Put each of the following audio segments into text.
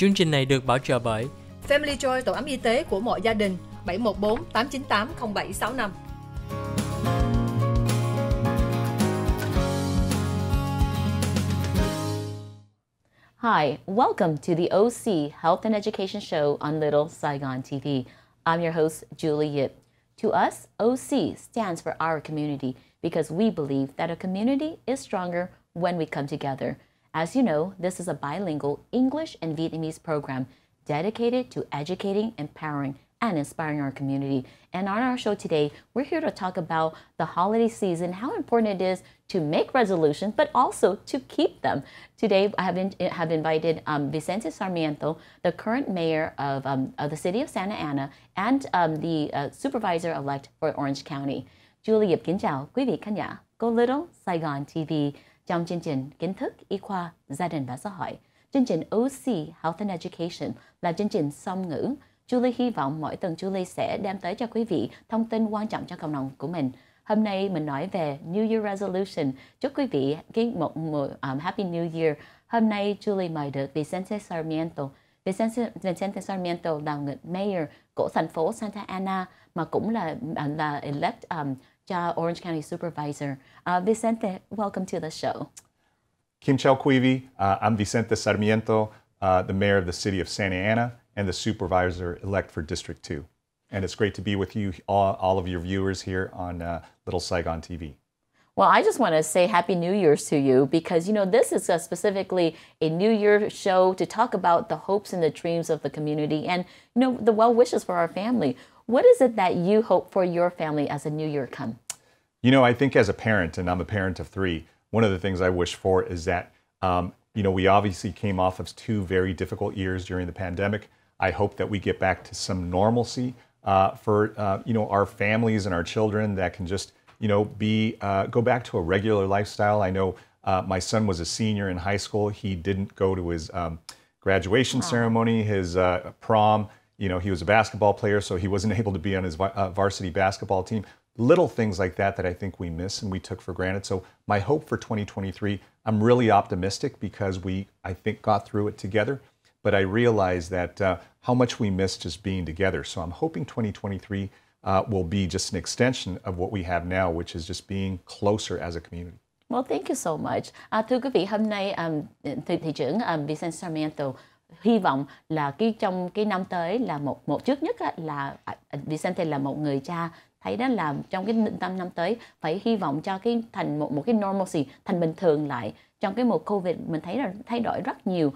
Chương trình này được bảo trợ bởi Family Joy, tổ ấm y tế của mọi gia đình, 714 898 0765. Hi, welcome to the OC Health and Education Show on Little Saigon TV. I'm your host, Julie Yip. To us, OC stands for our community because we believe that a community is stronger when we come together. As you know, this is a bilingual English and Vietnamese program dedicated to educating, empowering, and inspiring our community. And on our show today, we're here to talk about the holiday season, how important it is to make resolutions, but also to keep them. Today, I have invited Vicente Sarmiento, the current mayor of the city of Santa Ana, and the supervisor-elect for Orange County. Julie kính chào quý vị khán giả của Little Saigon TV trong chương trình Kiến thức, Y khoa, Gia đình và Xã hội. Chương trình OC Health and Education là chương trình song ngữ. Julie hy vọng mỗi tuần Julie sẽ đem tới cho quý vị thông tin quan trọng cho cộng đồng của mình. Hôm nay mình nói về New Year Resolution. Chúc quý vị một Happy New Year. Hôm nay Julie mời được Vicente Sarmiento. Vicente Sarmiento là người mayor của thành phố Santa Ana mà cũng là elect cho Orange County Supervisor. Vicente, welcome to the show. Kim Chao Cuivi, I'm Vicente Sarmiento, the mayor of the city of Santa Ana and the supervisor-elect for District 2. And it's great to be with you, all of your viewers here on Little Saigon TV. Well, I just want to say Happy New Year's to you because, you know, this is specifically a New Year show to talk about the hopes and the dreams of the community and, you know, the well wishes for our family. What is it that you hope for your family as a New Year comes? You know, I think as a parent, and I'm a parent of 3, one of the things I wish for is that, you know, we obviously came off of 2 very difficult years during the pandemic. I hope that we get back to some normalcy for, you know, our families and our children that can just, you know, go back to a regular lifestyle. I know my son was a senior in high school. He didn't go to his graduation ceremony, his prom. You know, he was a basketball player, so he wasn't able to be on his varsity basketball team. Little things like that I think we miss and we took for granted. So my hope for 2023, I'm really optimistic because we, I think, got through it together. But I realize that how much we miss just being together. So I'm hoping 2023 will be just an extension of what we have now, which is just being closer as a community. Well, thank you so much. Thưa quý vị, hôm nay thị trưởng Vicente Sarmiento hy vọng là trong cái năm tới là một trước nhất là Vicente là một người cha, thấy đó là trong cái năm tới phải hy vọng cho cái thành một cái normalcy, thành bình thường lại. Trong cái mùa Covid mình thấy là thay đổi rất nhiều.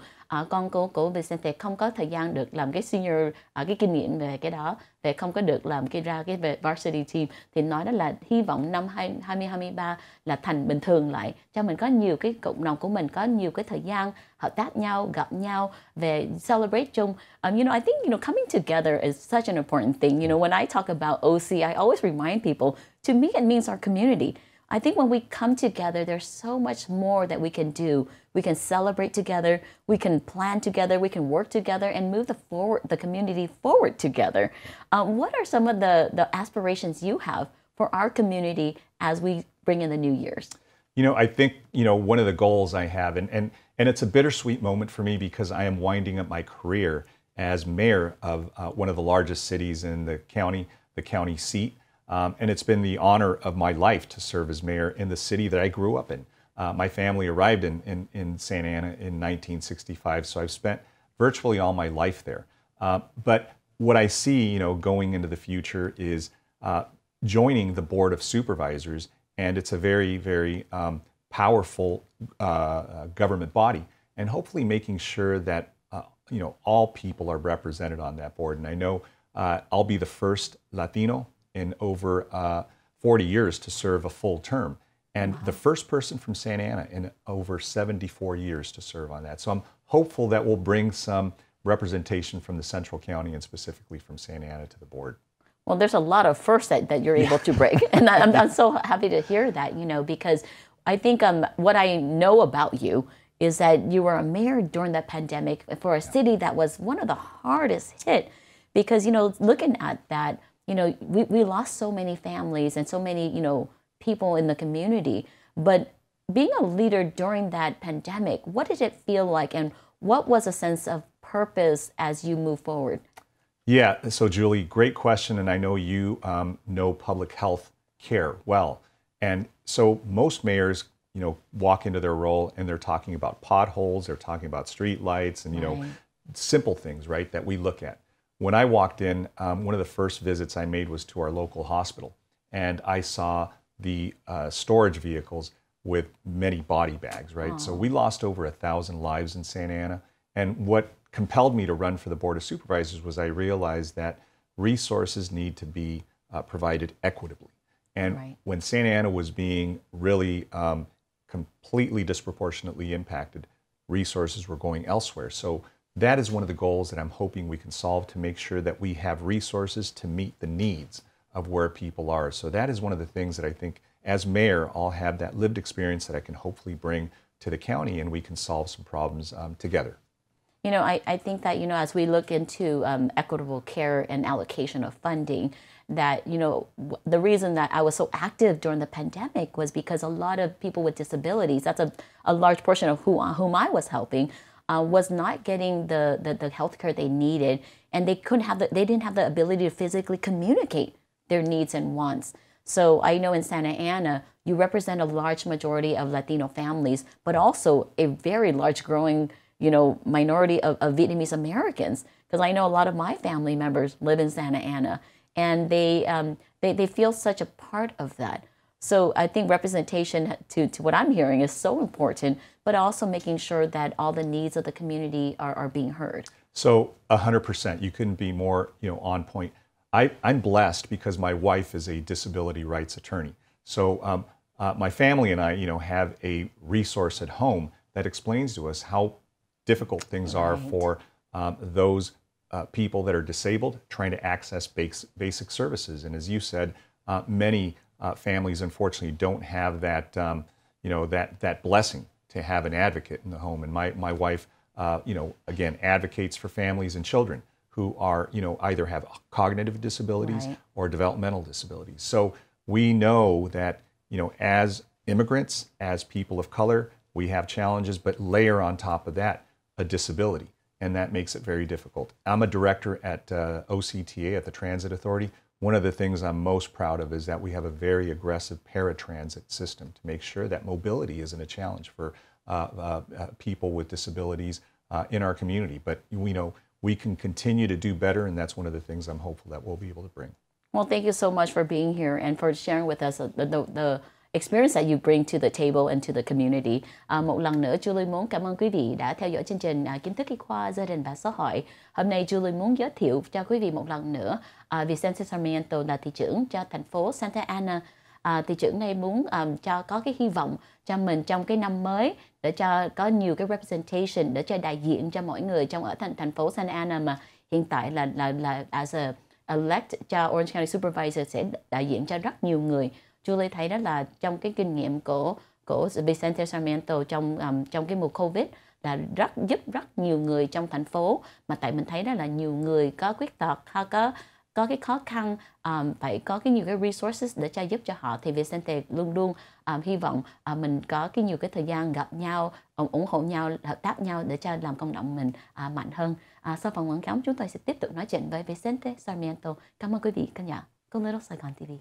Con của Vicente không có thời gian được làm cái senior, cái kinh nghiệm về cái đó, về không có được làm cái về varsity team, thì nói đó là hy vọng năm 2023 là thành bình thường lại, cho mình có nhiều cái cộng đồng của mình có nhiều cái thời gian hợp tác nhau, gặp nhau về celebrate chung. You know, I think, you know, coming together is such an important thing. You know, when I talk about OC, I always remind people, to me it means our community. I think when we come together, there's so much more that we can do. We can celebrate together, we can plan together, we can work together and move the community forward together. What are some of the aspirations you have for our community as we bring in the New Year's? You know, I think, you know, one of the goals I have, and it's a bittersweet moment for me because I am winding up my career as mayor of one of the largest cities in the county seat. And it's been the honor of my life to serve as mayor in the city that I grew up in. My family arrived in Santa Ana in 1965, so I've spent virtually all my life there. But what I see, you know, going into the future is joining the Board of Supervisors, and it's a very, very powerful government body, and hopefully making sure that, you know, all people are represented on that board. And I know I'll be the first Latino in over 40 years to serve a full term. And the first person from Santa Ana in over 74 years to serve on that. So I'm hopeful that we'll bring some representation from the Central County and specifically from Santa Ana to the board. Well, there's a lot of firsts that you're able to bring. And I'm so happy to hear that, you know, because I think what I know about you is that you were a mayor during the pandemic for a city that was one of the hardest hit. Because, you know, looking at that, you know, we lost so many families and so many, you know, people in the community. But being a leader during that pandemic, what did it feel like? And what was a sense of purpose as you move forward? Yeah, so Julie, great question, and I know you know public health care well. And so most mayors, walk into their role and they're talking about potholes, they're talking about street lights, and simple things, right, that we look at. When I walked in, one of the first visits I made was to our local hospital, and I saw the storage vehicles with many body bags, right? Aww. So we lost over 1,000 lives in Santa Ana, and what compelled me to run for the Board of Supervisors was I realized that resources need to be provided equitably. And when Santa Ana was being really completely disproportionately impacted, resources were going elsewhere. So that is one of the goals that I'm hoping we can solve, to make sure that we have resources to meet the needs of where people are. So that is one of the things that I think, as mayor, I'll have that lived experience that I can hopefully bring to the county, and we can solve some problems together. I think that, as we look into equitable care and allocation of funding, that, the reason that I was so active during the pandemic was because a lot of people with disabilities, that's a large portion of whom I was helping, was not getting the health care they needed, and they didn't have the ability to physically communicate their needs and wants. So I know in Santa Ana, you represent a large majority of Latino families, but also a very large growing minority of Vietnamese Americans, because I know a lot of my family members live in Santa Ana, and they feel such a part of that. So I think representation, to what I'm hearing, is so important, but also making sure that all the needs of the community are being heard. So 100%, you couldn't be more on point. I'm blessed because my wife is a disability rights attorney. So my family and I have a resource at home that explains to us how difficult things are for those people that are disabled trying to access basic services. And as you said, many families unfortunately don't have that that blessing to have an advocate in the home. And my wife again advocates for families and children who are either have cognitive disabilities or developmental disabilities. So we know that as immigrants, as people of color, we have challenges, but layer on top of that a disability, and that makes it very difficult. I'm a director at OCTA, at the Transit Authority. One of the things I'm most proud of is that we have a very aggressive paratransit system to make sure that mobility isn't a challenge for people with disabilities in our community. But we know we can continue to do better, and that's one of the things I'm hopeful that we'll be able to bring. Well, thank you so much for being here and for sharing with us the experience that you bring to the table and to the community. Một lần nữa, Julie muốn cảm ơn quý vị đã theo dõi chương trình Kiến thức y khoa gia đình và xã hội. Hôm nay Julie muốn giới thiệu cho quý vị một lần nữa Vicente Sarmiento là thị trưởng cho thành phố Santa Ana. Thị trưởng này muốn cho có cái hy vọng cho mình trong cái năm mới, để cho có nhiều cái representation, để cho đại diện cho mỗi người ở thành phố Santa Ana, mà hiện tại là as a elect cho Orange County Supervisor sẽ đại diện cho rất nhiều người. Julie thấy đó là trong cái kinh nghiệm của Vicente Sarmiento trong cái mùa Covid là giúp rất nhiều người trong thành phố, mà tại mình thấy đó là nhiều người có khuyết tật, có cái khó khăn, phải có nhiều cái resources để giúp cho họ, thì Vicente luôn luôn hy vọng mình có nhiều cái thời gian gặp nhau, ủng hộ nhau, hợp tác nhau để cho làm cộng đồng mình mạnh hơn. Sau phần quảng cáo chúng tôi sẽ tiếp tục nói chuyện với Vicente Sarmiento. Cảm ơn quý vị khán giả của Little Saigon TV.